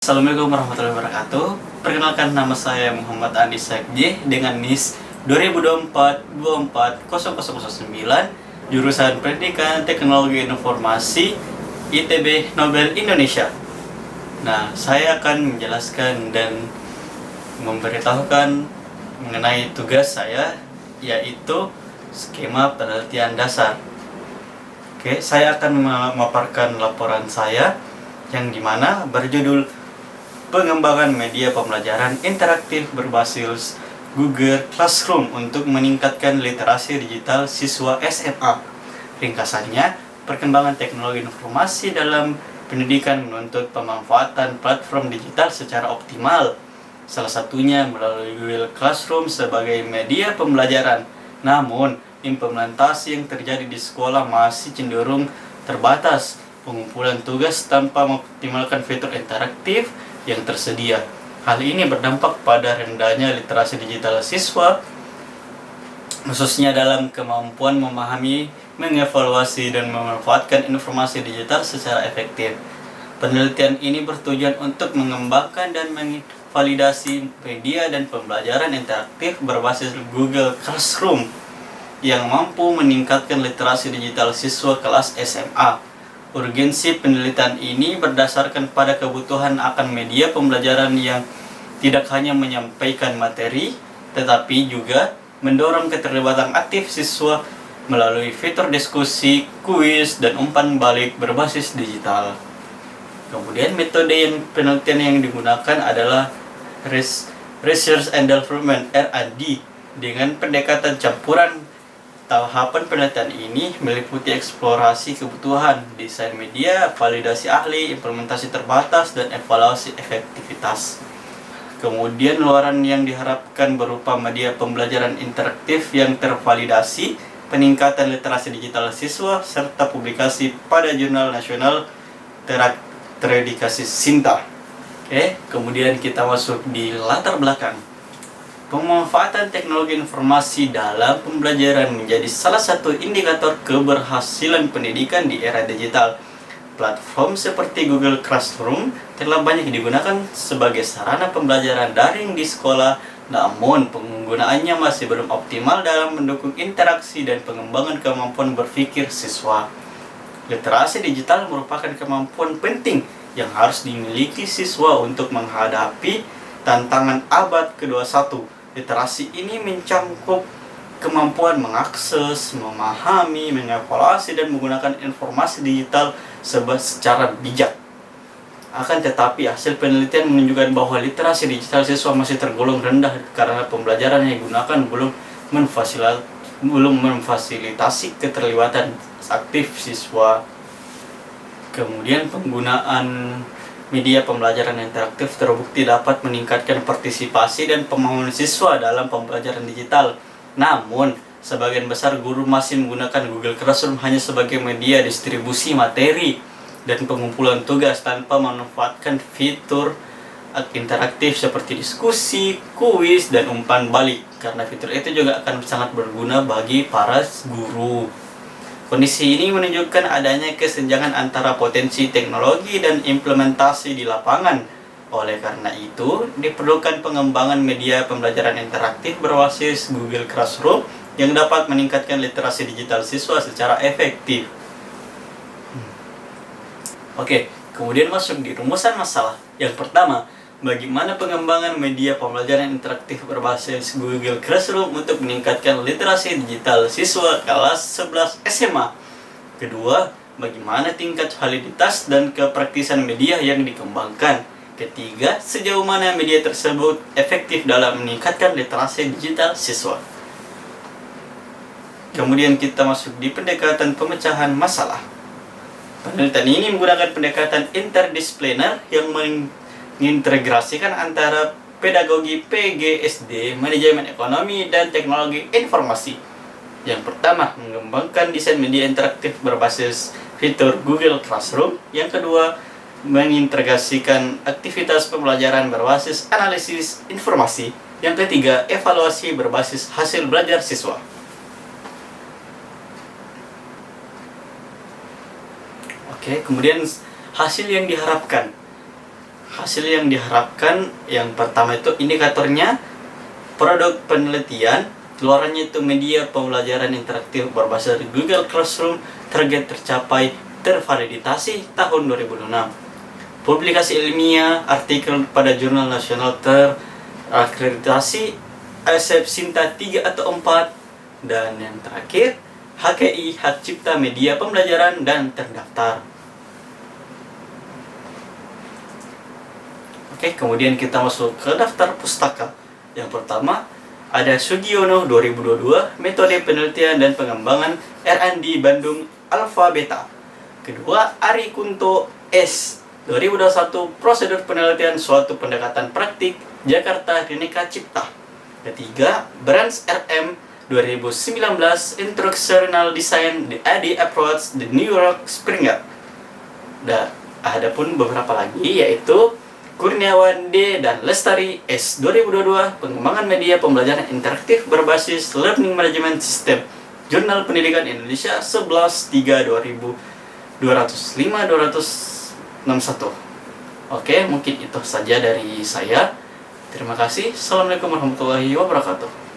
Assalamualaikum warahmatullahi wabarakatuh. Perkenalkan, nama saya Muhammad Andi Sekji dengan NIS 2024-24-0009, jurusan Pendidikan Teknologi Informasi ITB Nobel Indonesia. Nah, saya akan menjelaskan dan memberitahukan mengenai tugas saya, yaitu skema penelitian dasar. Oke, saya akan memaparkan laporan saya yang dimana berjudul pengembangan media pembelajaran interaktif berbasis Google Classroom untuk meningkatkan literasi digital siswa SMA. Ringkasannya, perkembangan teknologi informasi dalam pendidikan menuntut pemanfaatan platform digital secara optimal. Salah satunya melalui Google Classroom sebagai media pembelajaran. Namun, implementasi yang terjadi di sekolah masih cenderung terbatas. Pengumpulan tugas tanpa mengoptimalkan fitur interaktif yang tersedia. Hal ini berdampak pada rendahnya literasi digital siswa, khususnya dalam kemampuan memahami, mengevaluasi, dan memanfaatkan informasi digital secara efektif. Penelitian ini bertujuan untuk mengembangkan dan memvalidasi media dan pembelajaran interaktif berbasis Google Classroom yang mampu meningkatkan literasi digital siswa kelas SMA. Urgensi penelitian ini berdasarkan pada kebutuhan akan media pembelajaran yang tidak hanya menyampaikan materi, tetapi juga mendorong keterlibatan aktif siswa melalui fitur diskusi, kuis, dan umpan balik berbasis digital. Kemudian metode penelitian yang digunakan adalah Research and Development (R&D) dengan pendekatan campuran. Tahapan penelitian ini meliputi eksplorasi kebutuhan, desain media, validasi ahli, implementasi terbatas, dan evaluasi efektivitas. Kemudian luaran yang diharapkan berupa media pembelajaran interaktif yang tervalidasi, peningkatan literasi digital siswa, serta publikasi pada jurnal nasional terakreditasi SINTA. Kemudian kita masuk di latar belakang. Pemanfaatan teknologi informasi dalam pembelajaran menjadi salah satu indikator keberhasilan pendidikan di era digital. Platform seperti Google Classroom telah banyak digunakan sebagai sarana pembelajaran daring di sekolah, namun penggunaannya masih belum optimal dalam mendukung interaksi dan pengembangan kemampuan berpikir siswa. Literasi digital merupakan kemampuan penting yang harus dimiliki siswa untuk menghadapi tantangan abad ke-21. Literasi ini mencangkup kemampuan mengakses, memahami, mengevaluasi, dan menggunakan informasi digital secara bijak. Akan tetapi, hasil penelitian menunjukkan bahwa literasi digital siswa masih tergolong rendah karena pembelajaran yang digunakan belum memfasilitasi keterlibatan aktif siswa. Kemudian penggunaan media pembelajaran interaktif terbukti dapat meningkatkan partisipasi dan pemahaman siswa dalam pembelajaran digital. Namun, sebagian besar guru masih menggunakan Google Classroom hanya sebagai media distribusi materi dan pengumpulan tugas tanpa memanfaatkan fitur interaktif seperti diskusi, kuis, dan umpan balik. Karena fitur itu juga akan sangat berguna bagi para guru. Kondisi ini menunjukkan adanya kesenjangan antara potensi teknologi dan implementasi di lapangan. Oleh karena itu, diperlukan pengembangan media pembelajaran interaktif berbasis Google Classroom yang dapat meningkatkan literasi digital siswa secara efektif. Kemudian masuk di rumusan masalah. Yang pertama, bagaimana pengembangan media pembelajaran interaktif berbasis Google Classroom untuk meningkatkan literasi digital siswa kelas 11 SMA? Kedua, bagaimana tingkat validitas dan kepraktisan media yang dikembangkan? Ketiga, sejauh mana media tersebut efektif dalam meningkatkan literasi digital siswa? Kemudian kita masuk di pendekatan pemecahan masalah. Penelitian ini menggunakan pendekatan interdisipliner yang mengintegrasikan antara pedagogi PGSD, manajemen ekonomi, dan teknologi informasi. Yang pertama, mengembangkan desain media interaktif berbasis fitur Google Classroom. Yang kedua, mengintegrasikan aktivitas pembelajaran berbasis analisis informasi. Yang ketiga, evaluasi berbasis hasil belajar siswa. Kemudian hasil yang diharapkan. hasil yang diharapkan yang pertama itu indikatornya produk penelitian, keluarannya itu media pembelajaran interaktif berbasis Google Classroom, target tercapai, tervalidasi tahun 2006. Publikasi ilmiah, artikel pada jurnal nasional terakreditasi, ASEP Sinta 3 atau 4, dan yang terakhir HKI, Hak Cipta Media Pembelajaran, dan terdaftar. Oke, kemudian kita masuk ke daftar pustaka. Yang pertama ada Sugiono 2022, Metode Penelitian dan Pengembangan R&D Bandung Alpha Beta. Kedua, Ari Kunto S 2021, Prosedur Penelitian Suatu Pendekatan Praktik Jakarta Klinika Cipta. Ketiga, Brands RM 2019, Instructional Design the ID Approach the New York Springer. Dan ada pun beberapa lagi, yaitu Kurniawan D dan Lestari S 2022, Pengembangan Media Pembelajaran Interaktif Berbasis Learning Management System, Jurnal Pendidikan Indonesia 11-3-2205-261. Oke, mungkin itu saja dari saya. Terima kasih. Assalamualaikum warahmatullahi wabarakatuh.